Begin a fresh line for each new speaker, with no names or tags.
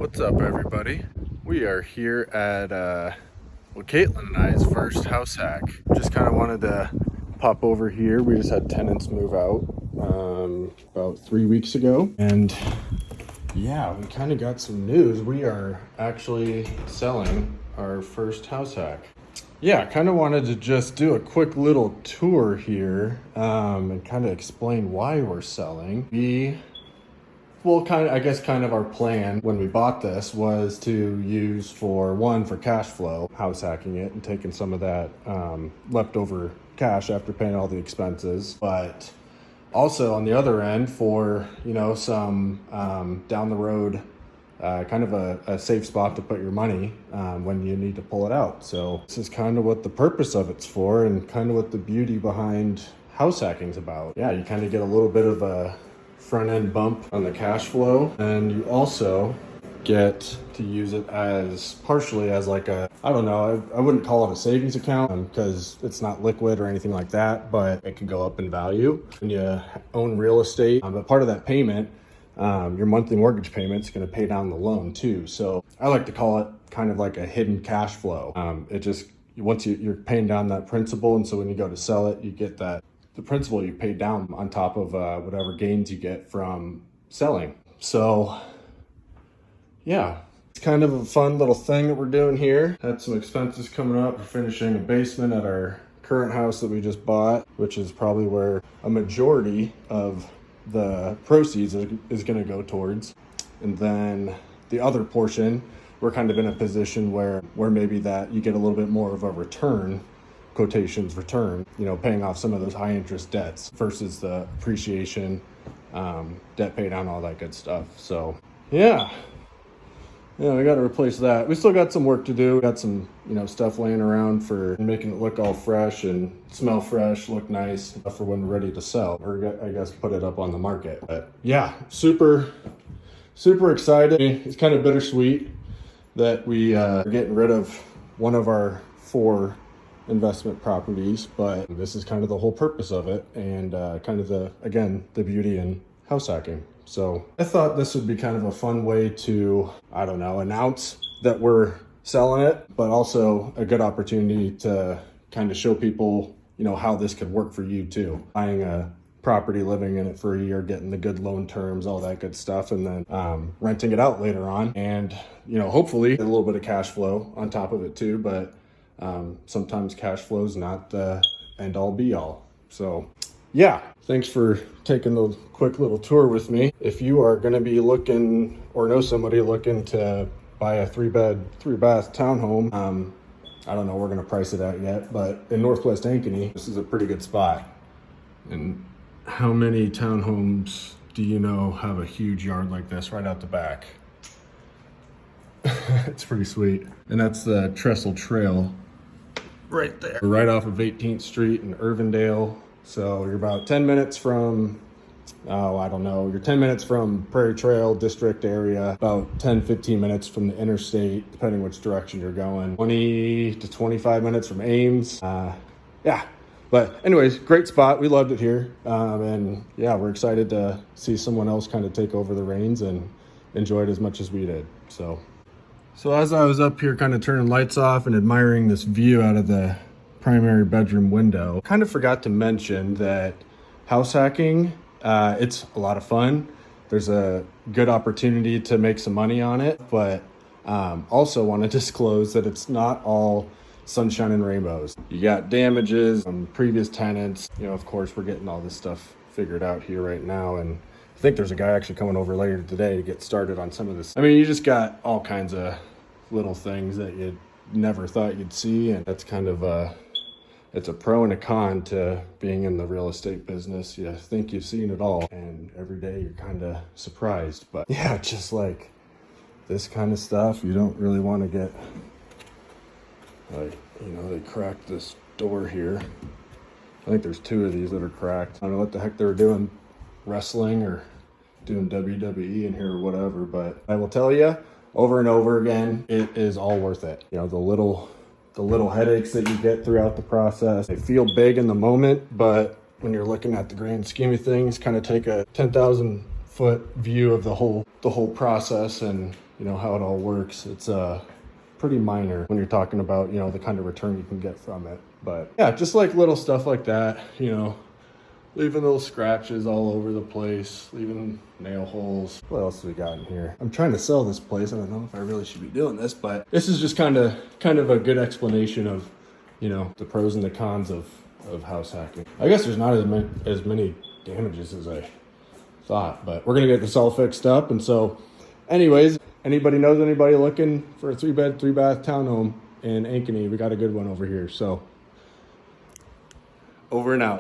What's up, everybody? We are here at Caitlin and I's first house hack. Just kind of wanted to pop over here. We just had tenants move out about 3 weeks ago, and yeah, we kind of got some news. We are actually selling our first house hack. Yeah, kind of wanted to just do a quick little tour here and kind of explain why we're selling. Well, I guess our plan when we bought this was to use for cash flow, house hacking it and taking some of that leftover cash after paying all the expenses. But also on the other end for, some down the road, kind of a safe spot to put your money when you need to pull it out. So this is kind of what the purpose of it's for and kind of what the beauty behind house hacking's about. Yeah, you kind of get a little bit of a front end bump on the cash flow, and you also get to use it as partially as like I wouldn't call it a savings account because it's not liquid or anything like that, but it can go up in value when you own real estate. But part of that payment, your monthly mortgage payment, is going to pay down the loan too. So I like to call it kind of like a hidden cash flow. Once you're paying down that principal, and so when you go to sell it, you get the principal you pay down on top of whatever gains you get from selling. So yeah, it's kind of a fun little thing that we're doing here. Had some expenses coming up. We're finishing a basement at our current house that we just bought, which is probably where a majority of the proceeds is going to go towards. And then the other portion, we're kind of in a position where maybe that you get a little bit more of a return, quotations return, paying off some of those high interest debts versus the appreciation, debt pay down, all that good stuff. So yeah, we got to replace that. We still got some work to do. We got some, stuff laying around for making it look all fresh and smell fresh, look nice for when we're ready to sell, or I guess put it up on the market. But yeah, super excited. It's kind of bittersweet that we are getting rid of one of our 4 investment properties, but this is kind of the whole purpose of it, and kind of the beauty in house hacking. So I thought this would be kind of a fun way to, announce that we're selling it, but also a good opportunity to kind of show people, how this could work for you too. Buying a property, living in it for a year, getting the good loan terms, all that good stuff, and then renting it out later on, and hopefully a little bit of cash flow on top of it too. But sometimes cash flow is not the end all be all. So yeah, thanks for taking the quick little tour with me. If you are going to be looking or know somebody looking to buy a 3-bed, 3-bath townhome, I don't know, we're going to price it out yet, but in Northwest Ankeny, this is a pretty good spot. And how many townhomes do you know have a huge yard like this right out the back? It's pretty sweet. And that's the Trestle Trail right there, right off of 18th Street in Irvindale. So you're about 10 minutes from, you're 10 minutes from Prairie Trail District area, about 10-15 minutes from the interstate, depending which direction you're going, 20 to 25 minutes from Ames. Yeah, but anyways, great spot. We loved it here. And yeah, we're excited to see someone else kind of take over the reins and enjoy it as much as we did. So as I was up here kind of turning lights off and admiring this view out of the primary bedroom window, kind of forgot to mention that house hacking, it's a lot of fun. There's a good opportunity to make some money on it, but also want to disclose that it's not all sunshine and rainbows. You got damages from previous tenants. Of course, we're getting all this stuff figured out here right now, and I think there's a guy actually coming over later today to get started on some of this. You just got all kinds of little things that you never thought you'd see, and that's kind of it's a pro and a con to being in the real estate business. You think you've seen it all, and every day you're kind of surprised. But yeah, just like this kind of stuff, you don't really want to get they cracked this door here. I think there's 2 of these that are cracked. I don't know what the heck they were doing, wrestling or doing WWE in here or whatever, but I will tell you over and over again, it is all worth it. The little headaches that you get throughout the process, they feel big in the moment, but when you're looking at the grand scheme of things, kind of take a 10,000 foot view of the whole process, and you know, how it all works. It's pretty minor when you're talking about, you know, the kind of return you can get from it. But yeah, just like little stuff like that, you know, leaving little scratches all over the place, leaving nail holes. What else do we got in here? I'm trying to sell this place. I don't know if I really should be doing this, but this is just kind of a good explanation of, you know, the pros and the cons of house hacking. I guess there's not as many damages as I thought, but we're gonna get this all fixed up. And so anyways, anybody knows anybody looking for a 3-bed, 3-bath townhome in Ankeny, we got a good one over here. So over and out.